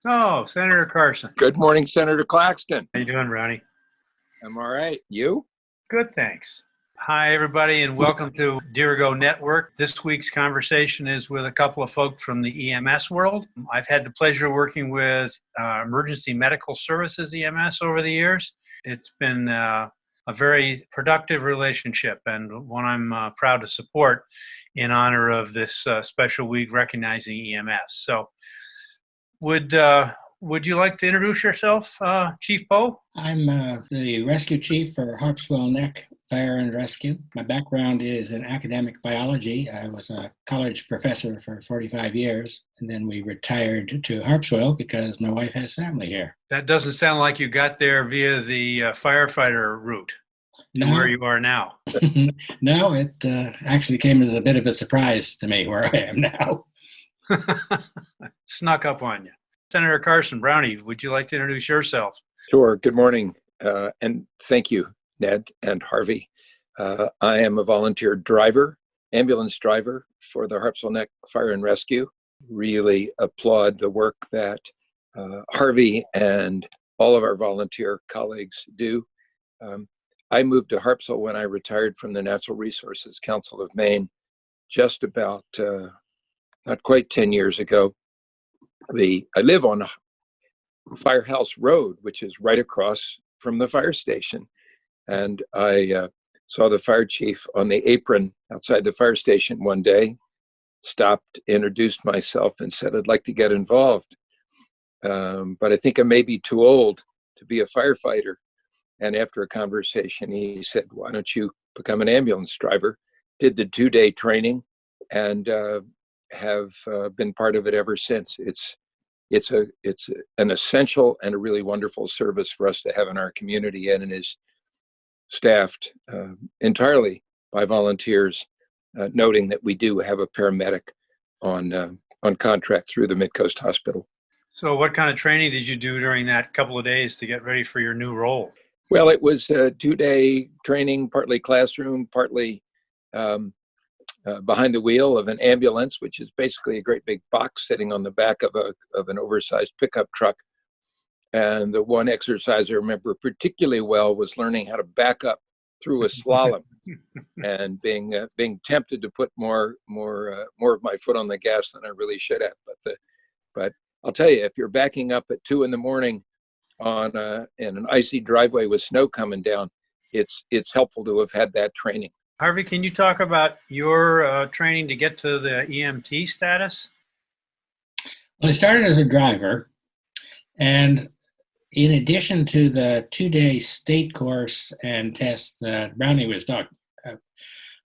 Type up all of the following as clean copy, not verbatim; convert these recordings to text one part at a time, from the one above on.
Oh, Senator Carson. Good morning, Senator Claxton. How you doing, Brownie? I'm all right. You? Good, thanks. Hi, everybody, and welcome to Dirigo Network. This week's conversation is with a couple of folks from the EMS world. I've had the pleasure of working with Emergency Medical Services EMS over the years. It's been a very productive relationship and one I'm proud to support in honor of this special week recognizing EMS. So would you like to introduce yourself, Chief Pough? I'm the rescue chief for Harpswell Neck Fire and Rescue. My background is in academic biology. I was a college professor for 45 years, and then we retired to Harpswell because my wife has family here. That doesn't sound like you got there via the firefighter route to where you are now. No, it actually came as a bit of a surprise to me where I am now. Snuck up on you. Senator Carson, Brownie, would you like to introduce yourself? Sure. Good morning. And thank you, Ned and Harvey. I am a volunteer driver, ambulance driver for the Harpswell Neck Fire and Rescue. Really applaud the work that Harvey and all of our volunteer colleagues do. I moved to Harpswell when I retired from the Natural Resources Council of Maine, just about not quite 10 years ago. I live on Firehouse Road, which is right across from the fire station. And I saw the fire chief on the apron outside the fire station one day, stopped, introduced myself, and said, I'd like to get involved. But I think I may be too old to be a firefighter. And after a conversation, he said, why don't you become an ambulance driver? Did the 2-day training and have been part of it ever since. It's an essential and a really wonderful service for us to have in our community, and it is staffed entirely by volunteers, noting that we do have a paramedic on contract through the Mid-Coast Hospital. So what kind of training did you do during that couple of days to get ready for your new role? Well, it was a 2-day training, partly classroom, partly behind the wheel of an ambulance, which is basically a great big box sitting on the back of an oversized pickup truck. And the one exercise I remember particularly well was learning how to back up through a slalom, and being tempted to put more of my foot on the gas than I really should have. But I'll tell you, if you're backing up at 2 a.m. in an icy driveway with snow coming down, it's helpful to have had that training. Harvey, can you talk about your training to get to the EMT status? Well, I started as a driver, and in addition to the 2-day state course and test that Brownie was talking about,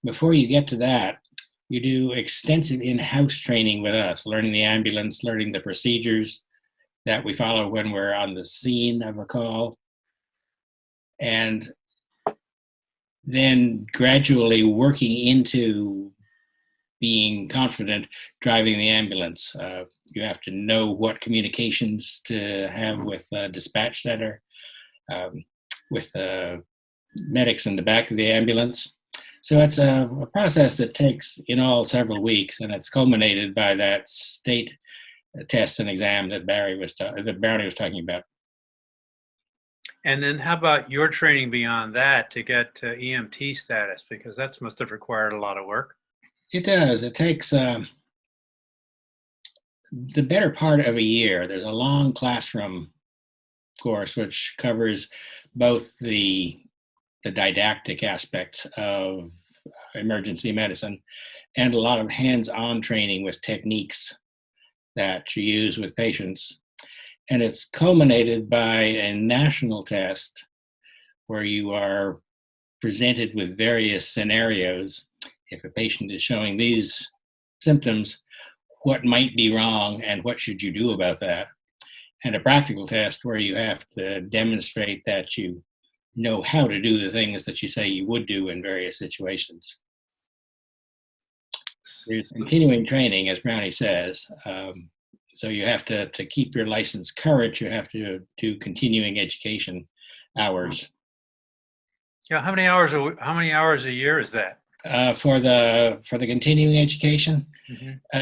before you get to that, you do extensive in-house training with us, learning the ambulance, learning the procedures that we follow when we're on the scene of a call, and then gradually working into being confident driving the ambulance. You have to know what communications to have with the dispatch center, with the medics in the back of the ambulance. So it's a process that takes in all several weeks, and it's culminated by that state test and exam that Brownie was talking about. And then how about your training beyond that to get EMT status? Because that must have required a lot of work. It does. It takes the better part of a year. There's a long classroom course which covers both the didactic aspects of emergency medicine and a lot of hands-on training with techniques that you use with patients. And it's culminated by a national test where you are presented with various scenarios. If a patient is showing these symptoms, what might be wrong and what should you do about that? And a practical test where you have to demonstrate that you know how to do the things that you say you would do in various situations. There's continuing training, as Brownie says. So you have to keep your license current, you have to do continuing education hours. Yeah, how many hours a year is that? For the continuing education, Mm-hmm.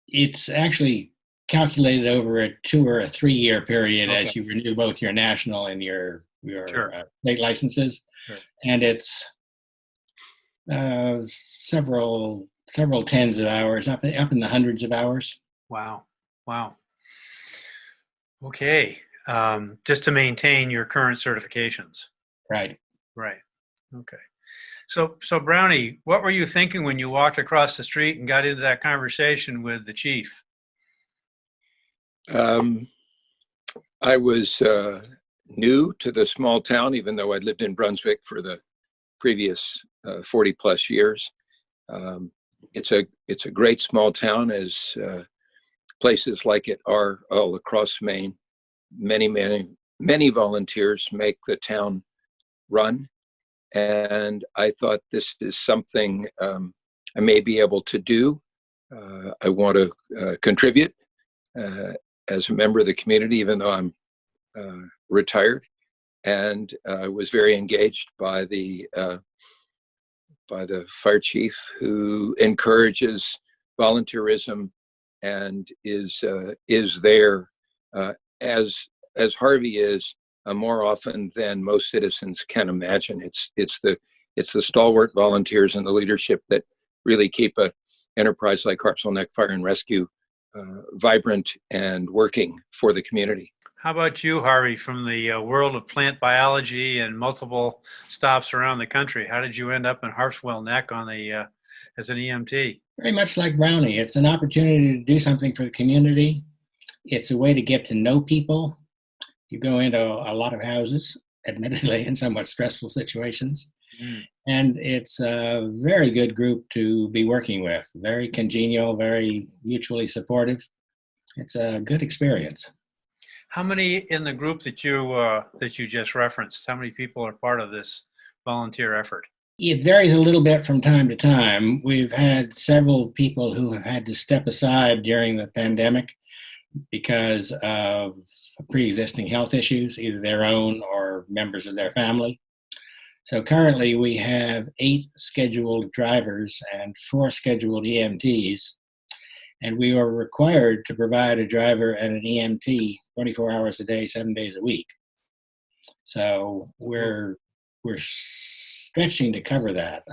it's actually calculated over a 2 or a 3 year period Okay. as you renew both your national and your Sure. state licenses, Sure. and it's several tens of hours, up in the hundreds of hours. Wow. Wow. Okay. Just to maintain your current certifications. Right. Right. Okay. So Brownie, what were you thinking when you walked across the street and got into that conversation with the chief? I was new to the small town, even though I'd lived in Brunswick for the previous 40 plus years. It's a great small town, as places like it are all across Maine. Many volunteers make the town run, and I thought this is something I may be able to do. I want to contribute as a member of the community, even though I'm retired, and I was very engaged by the fire chief, who encourages volunteerism and is there as Harvey is more often than most citizens can imagine. It's the stalwart volunteers and the leadership that really keep a enterprise like Harpswell Neck Fire and Rescue vibrant and working for the community. How about you, Harvey, from the world of plant biology and multiple stops around the country? How did you end up in Harpswell Neck on the as an EMT? Very much like Brownie, it's an opportunity to do something for the community. It's a way to get to know people. You go into a lot of houses, admittedly in somewhat stressful situations, and it's a very good group to be working with. Very congenial, very mutually supportive. It's a good experience. How many in the group that you just referenced? How many people are part of this volunteer effort? It varies a little bit from time to time. We've had several people who have had to step aside during the pandemic because of pre-existing health issues, either their own or members of their family. So currently we have 8 scheduled drivers and 4 scheduled EMTs, and we are required to provide a driver and an EMT 24 hours a day, 7 days a week. So we're stretching to cover that.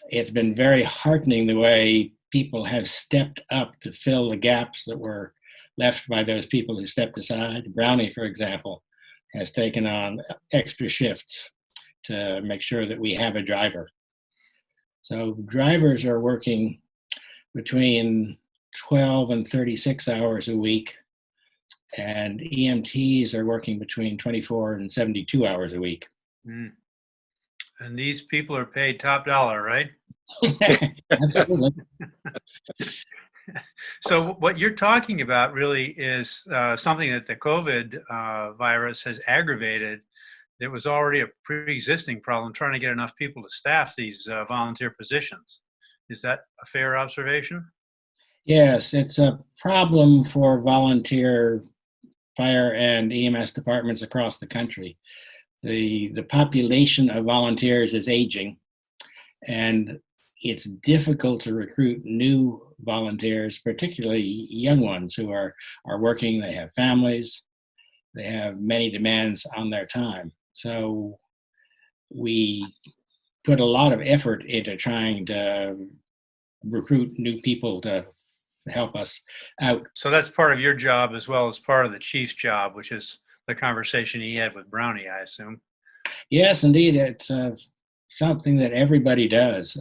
It's been very heartening the way people have stepped up to fill the gaps that were left by those people who stepped aside. Brownie, for example, has taken on extra shifts to make sure that we have a driver. So drivers are working between 12 and 36 hours a week, and EMTs are working between 24 and 72 hours a week. And these people are paid top dollar, right? Absolutely. So what you're talking about really is something that the COVID virus has aggravated. There was already a pre-existing problem trying to get enough people to staff these volunteer positions. Is that a fair observation? Yes, it's a problem for volunteer fire and EMS departments across the country. The population of volunteers is aging, and it's difficult to recruit new volunteers, particularly young ones who are working. They have families, they have many demands on their time. So we put a lot of effort into trying to recruit new people to help us out. So that's part of your job as well as part of the chief's job, which is the conversation he had with Brownie, I assume. Yes, indeed. It's something that everybody does.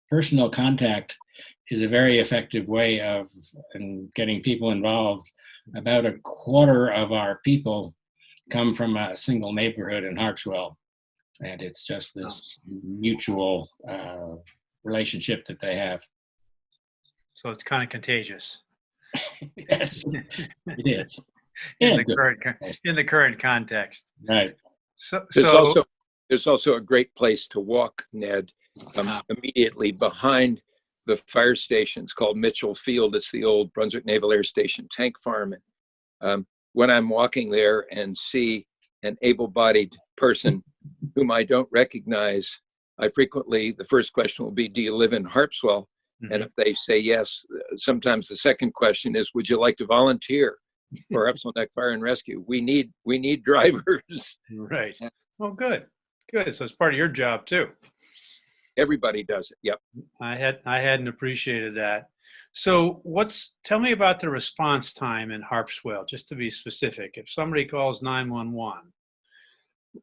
Personal contact is a very effective way of getting people involved. About a quarter of our people come from a single neighborhood in Harpswell, and it's just this mutual relationship that they have. So it's kind of contagious. Yes, it is. In the current context. Right. So there's also a great place to walk, Ned, immediately behind the fire station. It's called Mitchell Field. It's the old Brunswick Naval Air Station tank farm. And when I'm walking there and see an able-bodied person whom I don't recognize, I frequently, the first question will be, do you live in Harpswell? And if they say yes, sometimes the second question is, would you like to volunteer for Harpswell Neck Fire and Rescue? We need drivers. Right. Oh, good. Good. So it's part of your job too. Everybody does it. Yep. I hadn't appreciated that. So tell me about the response time in Harpswell, just to be specific. If somebody calls 911,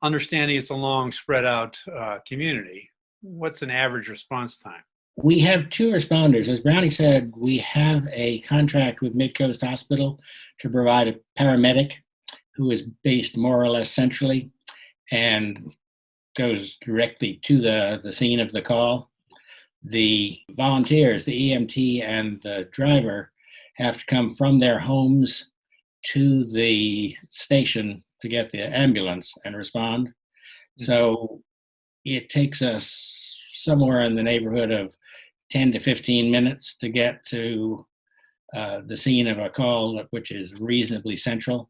understanding it's a long spread out community, what's an average response time? We have two responders. As Brownie said, we have a contract with Mid-Coast Hospital to provide a paramedic who is based more or less centrally and goes directly to the scene of the call. The volunteers, the EMT and the driver, have to come from their homes to the station to get the ambulance and respond. So it takes us somewhere in the neighborhood of 10 to 15 minutes to get to the scene of a call, which is reasonably central.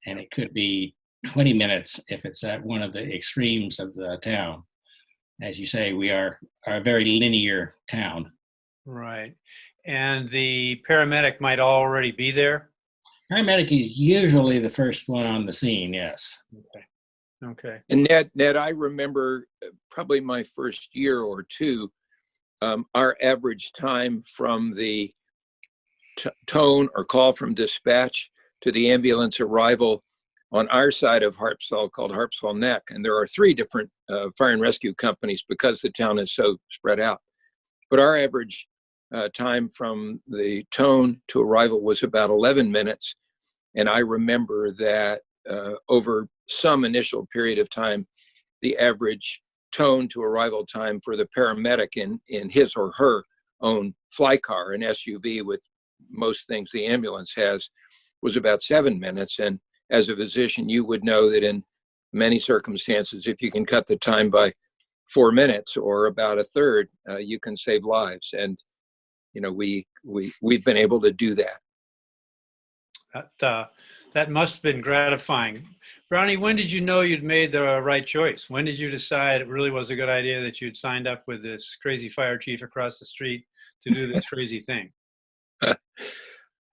And it could be 20 minutes if it's at one of the extremes of the town. As you say, we are a very linear town. Right. And the paramedic might already be there? Paramedic is usually the first one on the scene, yes. Okay. And Ned, I remember probably my first year or two, our average time from the tone or call from dispatch to the ambulance arrival on our side of Harpswell, called Harpswell Neck. And there are three different fire and rescue companies because the town is so spread out. But our average time from the tone to arrival was about 11 minutes. And I remember that over some initial period of time, the average tone to arrival time for the paramedic in his or her own fly car, an SUV with most things the ambulance has, was about 7 minutes. And as a physician, you would know that in many circumstances, if you can cut the time by 4 minutes or about a third, you can save lives. And we've been able to do that. That must have been gratifying. Brownie, when did you know you'd made the right choice? When did you decide it really was a good idea that you'd signed up with this crazy fire chief across the street to do this crazy thing?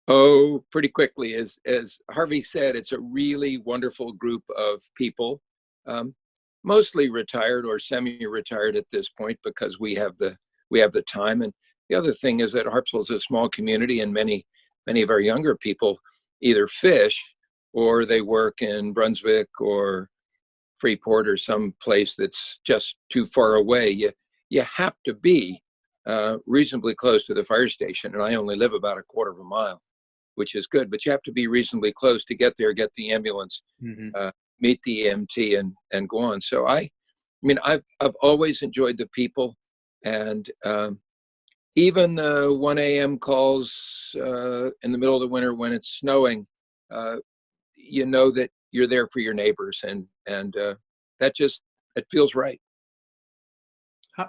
Oh, pretty quickly. As Harvey said, it's a really wonderful group of people, mostly retired or semi-retired at this point because we have the time. And the other thing is that Harpswell is a small community, and many of our younger people either fish or they work in Brunswick or Freeport or some place that's just too far away. You have to be reasonably close to the fire station, and I only live about a quarter of a mile, which is good, but you have to be reasonably close to get there, get the ambulance, meet the EMT, and go on. So I've always enjoyed the people, and even the 1 a.m. calls in the middle of the winter when it's snowing, you know that you're there for your neighbors, and that it feels right.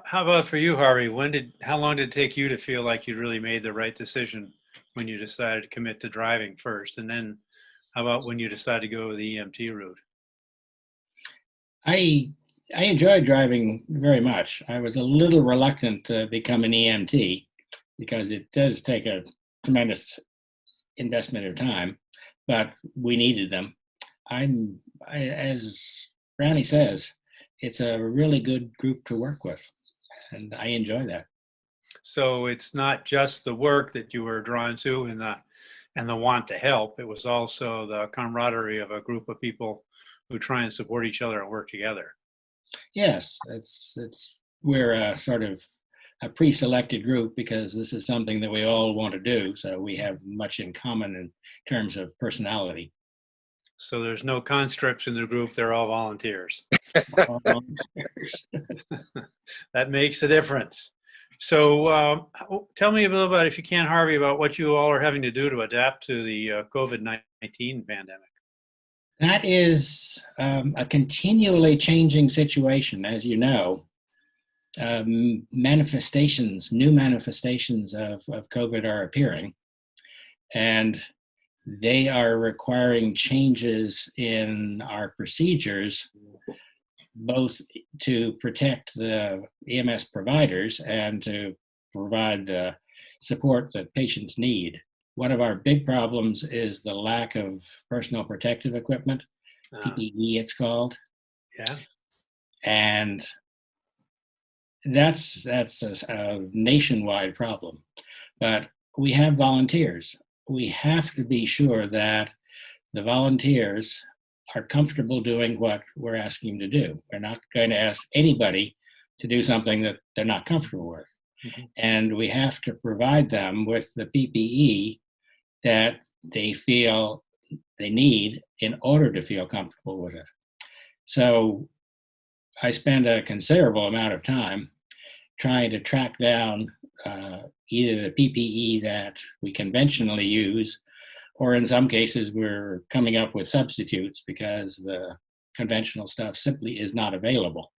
How about for you, Harvey? How long did it take you to feel like you really made the right decision when you decided to commit to driving first? And then how about when you decided to go the EMT route? I enjoyed driving very much. I was a little reluctant to become an EMT because it does take a tremendous investment of time, but we needed them. As Brownie says, it's a really good group to work with, and I enjoy that. So it's not just the work that you were drawn to and the want to help. It was also the camaraderie of a group of people who try and support each other and work together. Yes, we're sort of a pre-selected group because this is something that we all want to do. So we have much in common in terms of personality. So there's no conscripts in the group. They're all volunteers. That makes a difference. So tell me a little about, if you can, Harvey, about what you all are having to do to adapt to the COVID-19 pandemic. That is a continually changing situation, as you know. New manifestations of COVID are appearing, and they are requiring changes in our procedures, both to protect the EMS providers and to provide the support that patients need. One of our big problems is the lack of personal protective equipment, PPE it's called. Yeah. And that's a nationwide problem. But we have volunteers. We have to be sure that the volunteers are comfortable doing what we're asking them to do. We're not going to ask anybody to do something that they're not comfortable with. Mm-hmm. And we have to provide them with the PPE that they feel they need in order to feel comfortable with it. So I spend a considerable amount of time trying to track down either the PPE that we conventionally use, or in some cases we're coming up with substitutes because the conventional stuff simply is not available.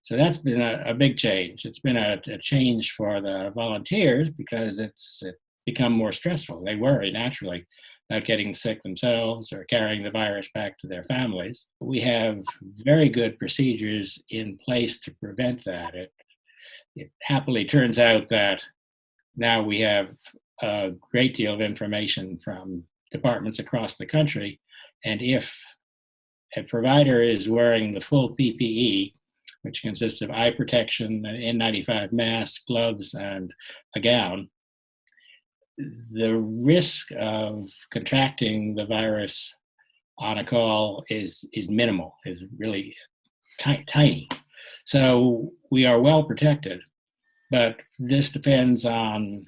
So that's been a big change. It's been a change for the volunteers because it's become more stressful. They worry naturally about getting sick themselves or carrying the virus back to their families. We have very good procedures in place to prevent that. It happily turns out that now we have a great deal of information from departments across the country, and if a provider is wearing the full PPE, which consists of eye protection, an N95 mask, gloves, and a gown, the risk of contracting the virus on a call is minimal, is really tiny. So we are well protected, but this depends on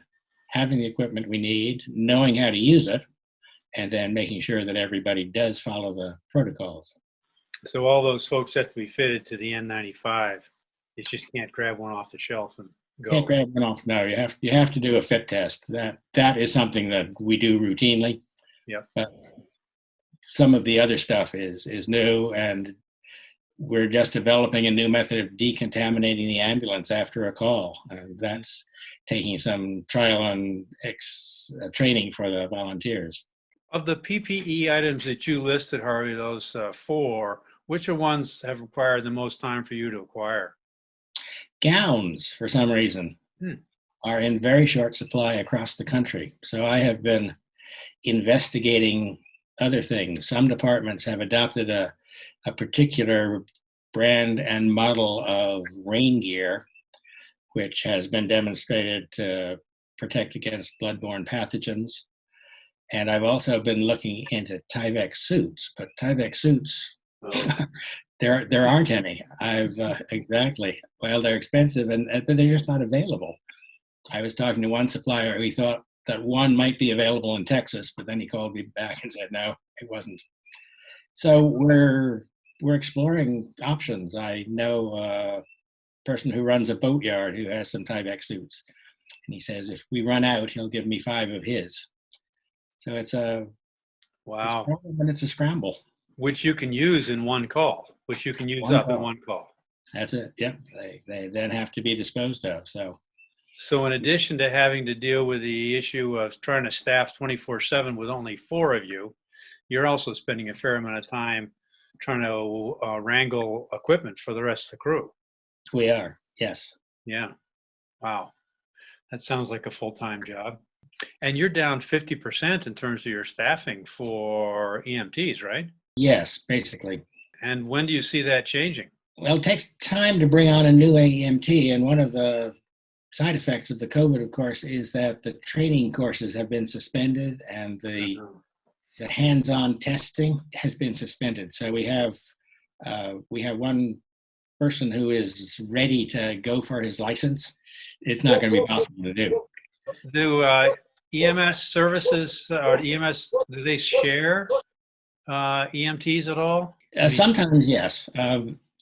having the equipment we need, knowing how to use it, and then making sure that everybody does follow the protocols. So all those folks have to be fitted to the N95. You just can't grab one off the shelf and go. Can't grab one off. No, you have to do a fit test. That is something that we do routinely. Yep. But some of the other stuff is new, and we're just developing a new method of decontaminating the ambulance after a call. And that's taking some trial and training for the volunteers. Of the PPE items that you listed, Harvey, those 4, which ones have required the most time for you to acquire? Gowns, for some reason, are in very short supply across the country. So I have been investigating other things. Some departments have adopted a particular brand and model of rain gear, which has been demonstrated to protect against bloodborne pathogens. And I've also been looking into Tyvek suits, but Tyvek suits, there aren't any. Exactly. Well, they're expensive, but they're just not available. I was talking to one supplier. He thought that one might be available in Texas, but then he called me back and said, no, it wasn't. So we're exploring options. I know a person who runs a boatyard who has some Tyvek suits. And he says, if we run out, he'll give me 5 of his. So it's a problem, and it's a scramble. Which you can use in one call, which you can use in one call. That's it. Yep. They then have to be disposed of. So in addition to having to deal with the issue of trying to staff 24/7 with only 4 of you, you're also spending a fair amount of time trying to wrangle equipment for the rest of the crew. We are, yes. Yeah. Wow. That sounds like a full-time job. And you're down 50% in terms of your staffing for EMTs, right? Yes, basically. And when do you see that changing? Well, it takes time to bring on a new EMT, and one of the side effects of the COVID, of course, is that the training courses have been suspended and the hands-on testing has been suspended. So we have one person who is ready to go for his license. It's not going to be possible to do. Do EMS services or EMS, do they share EMTs at all? Sometimes, yes.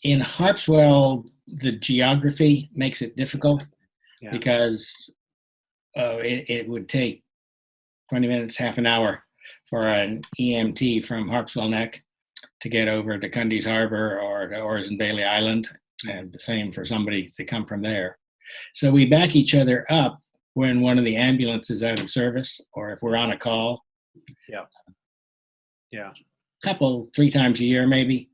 In Harpswell, the geography makes it difficult because it would take 20 minutes, half an hour for an EMT from Harpswell Neck to get over to Cundy's Harbor or to Orson Bailey Island, and the same for somebody to come from there. So we back each other up when one of the ambulances is out of service, or if we're on a call. Yeah. 3 times a year, maybe.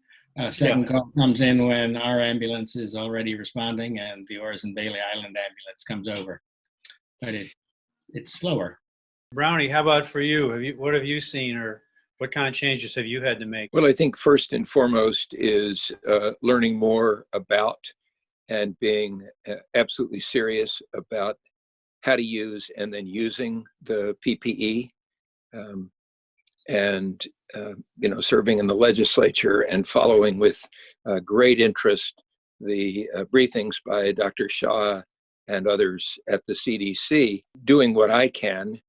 Second call comes in when our ambulance is already responding and the Orson Bailey Island ambulance comes over. But it's slower. Brownie, how about for you? What have you seen, or what kind of changes have you had to make? Well, I think first and foremost is learning more about and being absolutely serious about how to use and then using the PPE. And serving in the legislature and following with great interest the briefings by Dr. Shah and others at the CDC, doing what I can,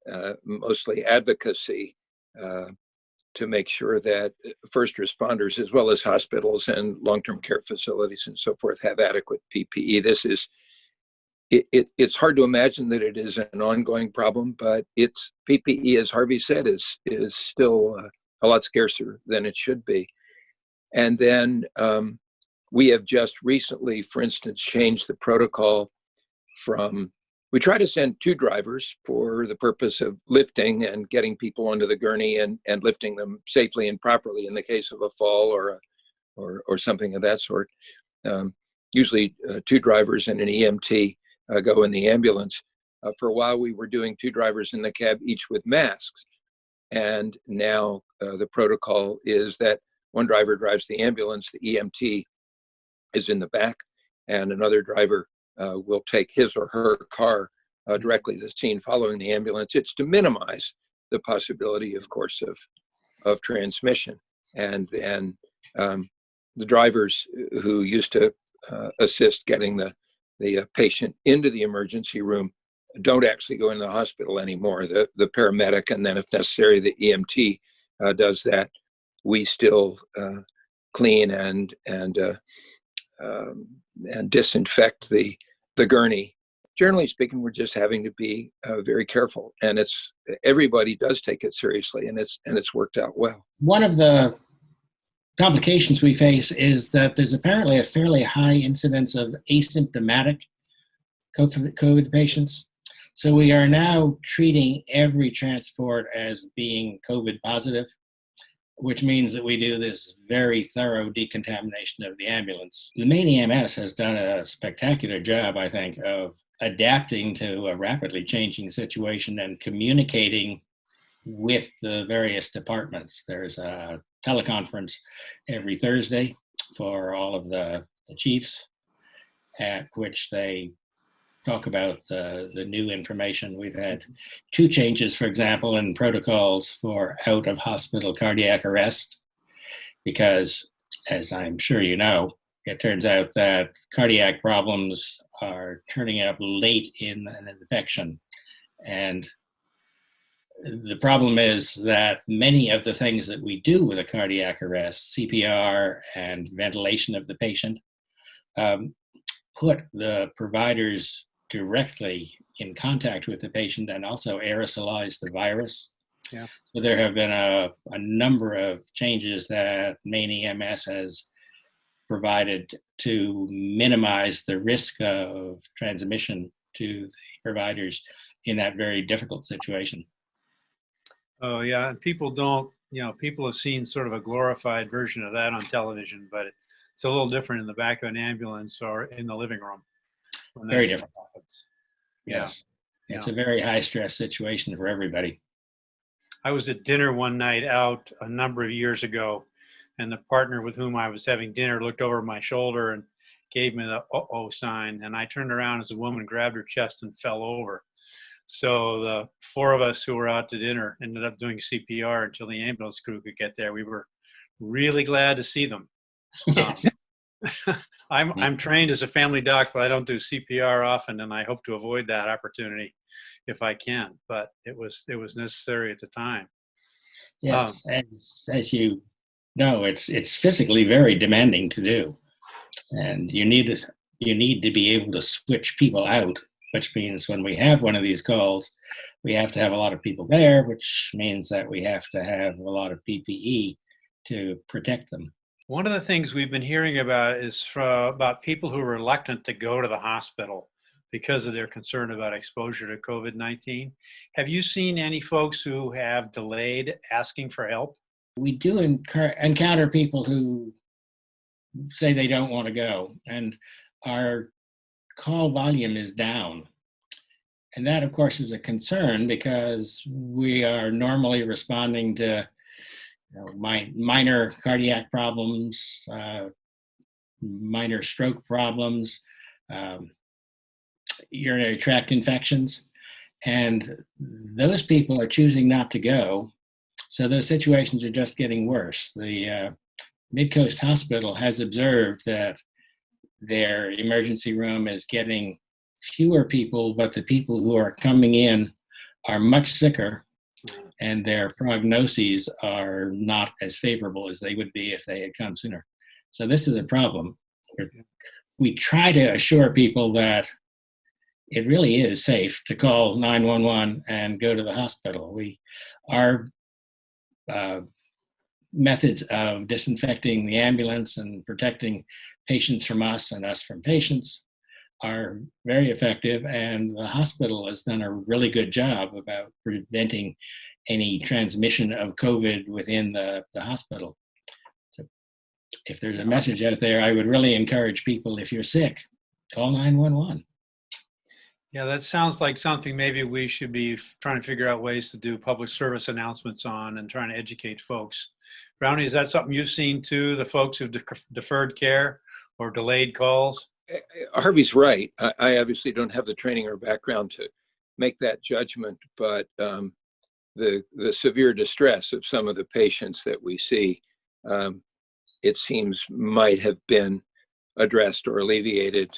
mostly advocacy, to make sure that first responders, as well as hospitals and long-term care facilities and so forth, have adequate PPE. This is it's hard to imagine that it is an ongoing problem, but it's PPE, as Harvey said, is still a lot scarcer than it should be. And then we have just recently, for instance, changed the protocol from, we try to send 2 drivers for the purpose of lifting and getting people onto the gurney and lifting them safely and properly in the case of a fall or something of that sort. Usually 2 drivers and an EMT go in the ambulance. For a while, we were doing 2 drivers in the cab, each with masks. And now the protocol is that one driver drives the ambulance, the EMT is in the back, and another driver will take his or her car directly to the scene following the ambulance. It's to minimize the possibility, of course, of transmission. And then the drivers who used to assist getting the patient into the emergency room don't actually go into the hospital anymore. The paramedic, and then if necessary, the EMT does that. We still clean and disinfect the gurney. Generally speaking, we're just having to be very careful, and everybody does take it seriously, and it's worked out well. One of the complications we face is that there's apparently a fairly high incidence of asymptomatic COVID patients. So we are now treating every transport as being COVID positive, which means that we do this very thorough decontamination of the ambulance. The main EMS has done a spectacular job, I think, of adapting to a rapidly changing situation and communicating with the various departments. There's a teleconference every Thursday for all of the chiefs, at which they talk about the new information. We've had 2 changes, for example, in protocols for out-of-hospital cardiac arrest, because, as I'm sure you know, it turns out that cardiac problems are turning up late in an infection. And the problem is that many of the things that we do with a cardiac arrest, CPR and ventilation of the patient, put the providers directly in contact with the patient and also aerosolize the virus. Yeah. So there have been a number of changes that main EMS has provided to minimize the risk of transmission to the providers in that very difficult situation. Oh, yeah. And people people have seen sort of a glorified version of that on television, but it's a little different in the back of an ambulance or in the living room. Very different. Happens. Yes. Yeah. It's a very high stress situation for everybody. I was at dinner one night out a number of years ago, and the partner with whom I was having dinner looked over my shoulder and gave me the uh-oh sign. And I turned around as a woman grabbed her chest and fell over. So the 4 of us who were out to dinner ended up doing CPR until the ambulance crew could get there. We were really glad to see them. Yes. I'm trained as a family doc, but I don't do CPR often, and I hope to avoid that opportunity if I can. But it was necessary at the time. Yes, as you know, it's physically very demanding to do, and you need to be able to switch people out, which means when we have one of these calls, we have to have a lot of people there, which means that we have to have a lot of PPE to protect them. One of the things we've been hearing about is about people who are reluctant to go to the hospital because of their concern about exposure to COVID-19. Have you seen any folks who have delayed asking for help? We do encounter people who say they don't want to go, and our call volume is down. And that, of course, is a concern because we are normally responding to minor cardiac problems, minor stroke problems, urinary tract infections, and those people are choosing not to go. So those situations are just getting worse. The Mid-Coast Hospital has observed that their emergency room is getting fewer people, but the people who are coming in are much sicker, and their prognoses are not as favorable as they would be if they had come sooner. So this is a problem. We try to assure people that it really is safe to call 911 and go to the hospital. Our methods of disinfecting the ambulance and protecting patients from us and us from patients are very effective, and the hospital has done a really good job about preventing any transmission of COVID within the hospital. So if there's a message out there, I would really encourage people, if you're sick, call 911. Yeah, that sounds like something maybe we should be trying to figure out ways to do public service announcements on and trying to educate folks. Brownie, is that something you've seen too, the folks who've deferred care or delayed calls? Harvey's right. I obviously don't have the training or background to make that judgment, but the severe distress of some of the patients that we see, it seems might have been addressed or alleviated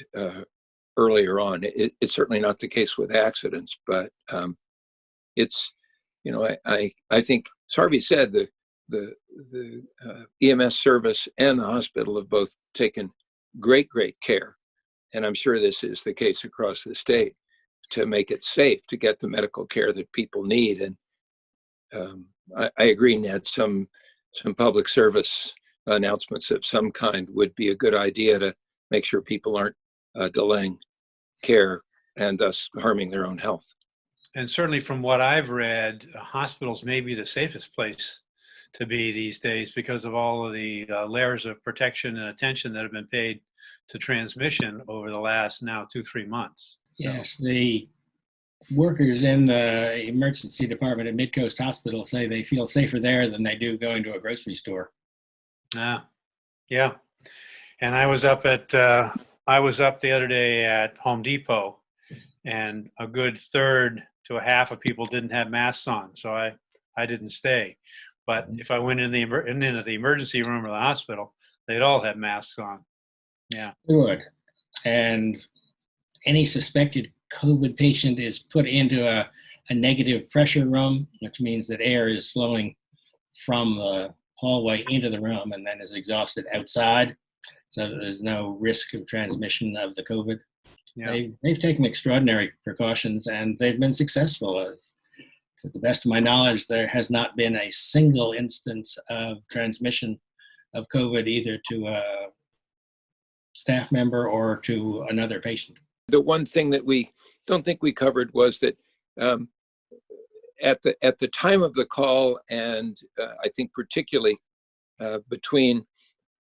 earlier on. It's certainly not the case with accidents, but it's, I think, as Harvey said, the EMS service and the hospital have both taken great care, and I'm sure this is the case across the state, to make it safe to get the medical care that people need. And I agree, Ned, some public service announcements of some kind would be a good idea to make sure people aren't delaying care and thus harming their own health. And certainly from what I've read, hospitals may be the safest place to be these days because of all of the layers of protection and attention that have been paid to transmission over the last now 2-3 months. Yes, the workers in the emergency department at Mid-Coast Hospital say they feel safer there than they do going to a grocery store. Yeah. And I was up the other day at Home Depot, and a good third to a half of people didn't have masks on, so I didn't stay. But if I went into the emergency room or the hospital, they'd all have masks on. Yeah. They would. And any suspected COVID patient is put into a negative pressure room, which means that air is flowing from the hallway into the room and then is exhausted outside, so that there's no risk of transmission of the COVID. Yeah. They've taken extraordinary precautions, and they've been successful. To the best of my knowledge, there has not been a single instance of transmission of COVID either to a staff member or to another patient. The one thing that we don't think we covered was that at the time of the call, and I think particularly between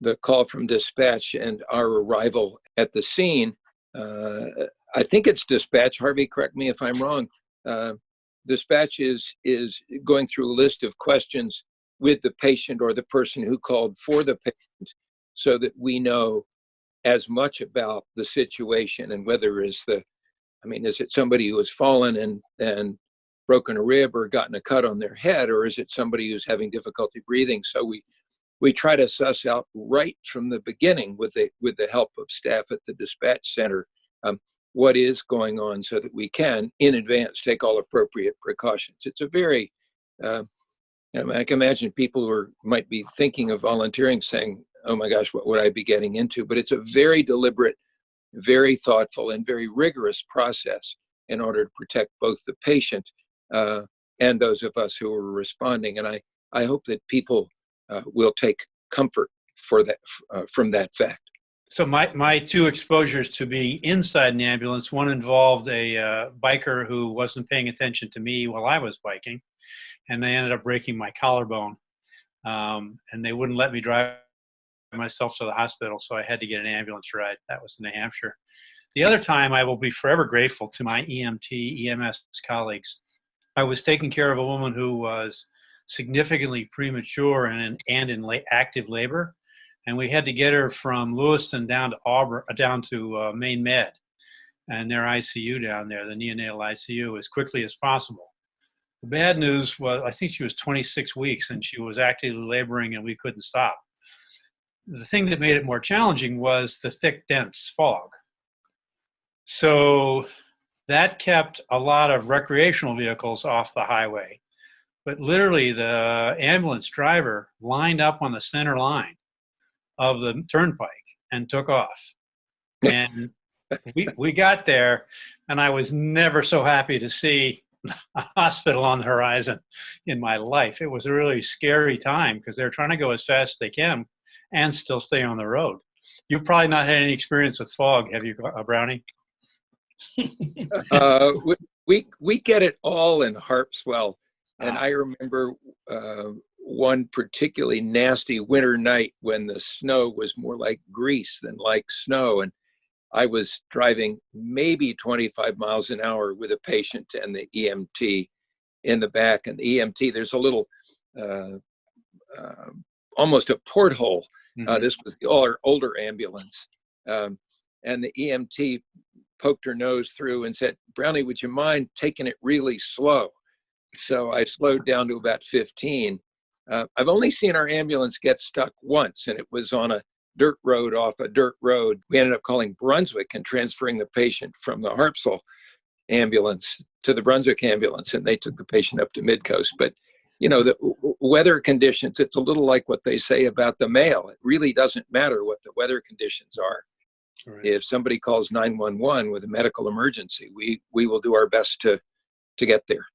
the call from dispatch and our arrival at the scene, I think it's dispatch. Harvey, correct me if I'm wrong. Dispatch is going through a list of questions with the patient or the person who called for the patient, so that we know as much about the situation and whether is it somebody who has fallen and broken a rib or gotten a cut on their head, or is it somebody who's having difficulty breathing? So we try to suss out right from the beginning with the help of staff at the dispatch center what is going on, so that we can in advance take all appropriate precautions. It's a very I can imagine people who might be thinking of volunteering saying, oh my gosh, what would I be getting into? But it's a very deliberate, very thoughtful, and very rigorous process in order to protect both the patient and those of us who are responding. And I hope that people will take comfort from that fact. So my two exposures to being inside an ambulance, one involved a biker who wasn't paying attention to me while I was biking, and they ended up breaking my collarbone. And they wouldn't let me drive myself to the hospital, so I had to get an ambulance ride. That was in New Hampshire. The other time I will be forever grateful to my EMS colleagues. I was taking care of a woman who was significantly premature and in active labor, and we had to get her from Lewiston down to Auburn, down to Maine Med, and their ICU down there, the neonatal ICU, as quickly as possible. The bad news was, I think she was 26 weeks and she was actively laboring and we couldn't stop. The thing that made it more challenging was the thick, dense fog. So that kept a lot of recreational vehicles off the highway. But literally the ambulance driver lined up on the center line of the turnpike and took off. And we got there, and I was never so happy to see a hospital on the horizon in my life. It was a really scary time because they're trying to go as fast as they can and still stay on the road. You've probably not had any experience with fog, have you, Brownie? We get it all in Harpswell. And I remember one particularly nasty winter night when the snow was more like grease than like snow. And I was driving maybe 25 miles an hour with a patient and the EMT in the back. And the EMT, there's a little, almost a porthole. This was the older ambulance. And the EMT poked her nose through and said, "Brownie, would you mind taking it really slow?" So I slowed down to about 15. I've only seen our ambulance get stuck once, and it was on a dirt road off a dirt road. We ended up calling Brunswick and transferring the patient from the Harpswell ambulance to the Brunswick ambulance, and they took the patient up to Midcoast. But, you know, the weather conditions, it's a little like what they say about the mail. It really doesn't matter what the weather conditions are. Right. If somebody calls 911 with a medical emergency, we will do our best to get there.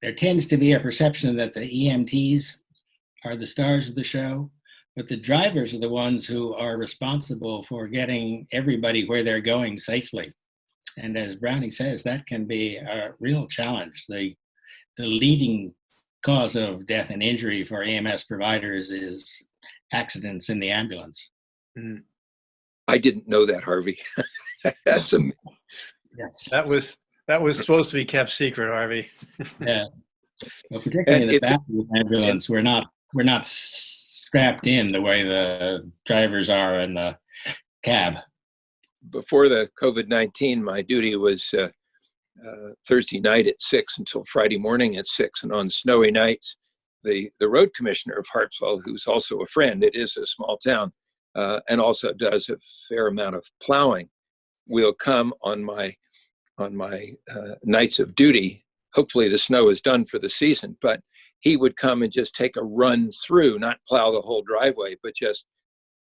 There tends to be a perception that the EMTs are the stars of the show, but the drivers are the ones who are responsible for getting everybody where they're going safely. And as Brownie says, that can be a real challenge. The leading cause of death and injury for EMS providers is accidents in the ambulance. I didn't know that, Harvey. That's amazing. Yes. That was supposed to be kept secret, Harvey. Yeah. Well, particularly in the back of the ambulance, we're not strapped in the way the drivers are in the cab. Before the COVID-19, my duty was Thursday night at 6 until Friday morning at 6. And on snowy nights, the road commissioner of Harpswell, who's also a friend, it is a small town, and also does a fair amount of plowing, will come on my nights of duty. Hopefully the snow is done for the season, but he would come and just take a run through, not plow the whole driveway, but just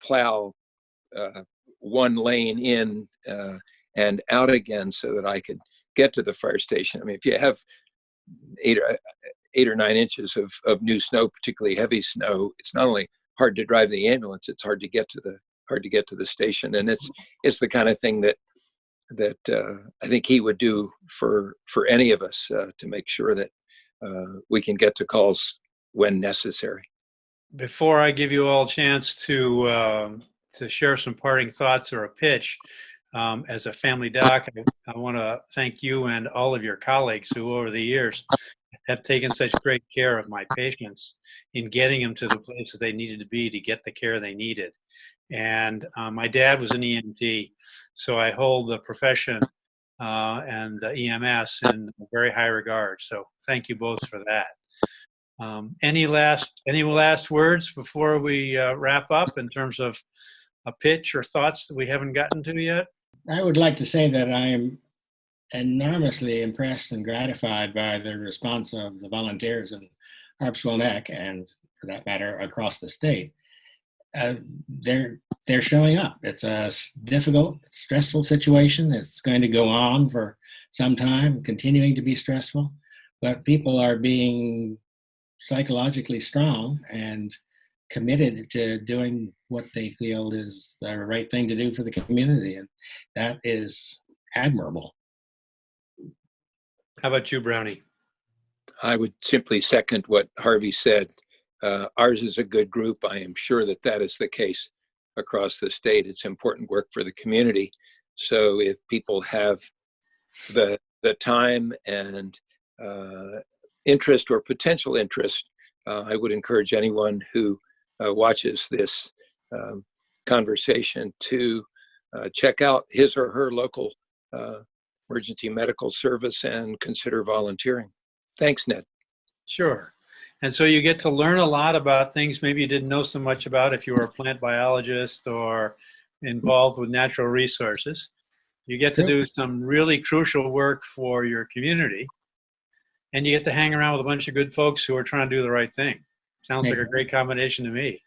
plow one lane in and out again so that I could get to the fire station. I mean, if you have 8 or 9 inches of new snow, particularly heavy snow, it's not only hard to drive the ambulance, it's hard to get to the station. And it's the kind of thing that I think he would do for any of us to make sure that we can get to calls when necessary. Before I give you all a chance to share some parting thoughts or a pitch, as a family doc, I want to thank you and all of your colleagues who over the years have taken such great care of my patients in getting them to the places they needed to be to get the care they needed. And my dad was an EMT, so I hold the profession and the EMS in very high regard. So thank you both for that. Any last words before we wrap up in terms of a pitch or thoughts that we haven't gotten to yet? I would like to say that I am enormously impressed and gratified by the response of the volunteers in Harpswell Neck, and for that matter, across the state. They're showing up. It's a difficult, stressful situation. It's going to go on for some time, continuing to be stressful, but people are being psychologically strong and committed to doing what they feel is the right thing to do for the community, and that is admirable. How about you, Brownie? I would simply second what Harvey said. Ours is a good group. I am sure that is the case across the state. It's important work for the community. So if people have the time and interest or potential interest, I would encourage anyone who watches this conversation to check out his or her local emergency medical service and consider volunteering. Thanks, Ned. Sure. And so you get to learn a lot about things maybe you didn't know so much about if you were a plant biologist or involved with natural resources. You get to do some really crucial work for your community, and you get to hang around with a bunch of good folks who are trying to do the right thing. Sounds like a great combination to me.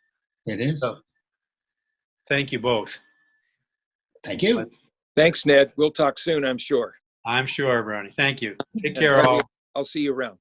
It is. So, thank you both. Thank you. Thanks, Ned. We'll talk soon, I'm sure. I'm sure, Brownie. Thank you. Take And care, Harvey, all. I'll see you around.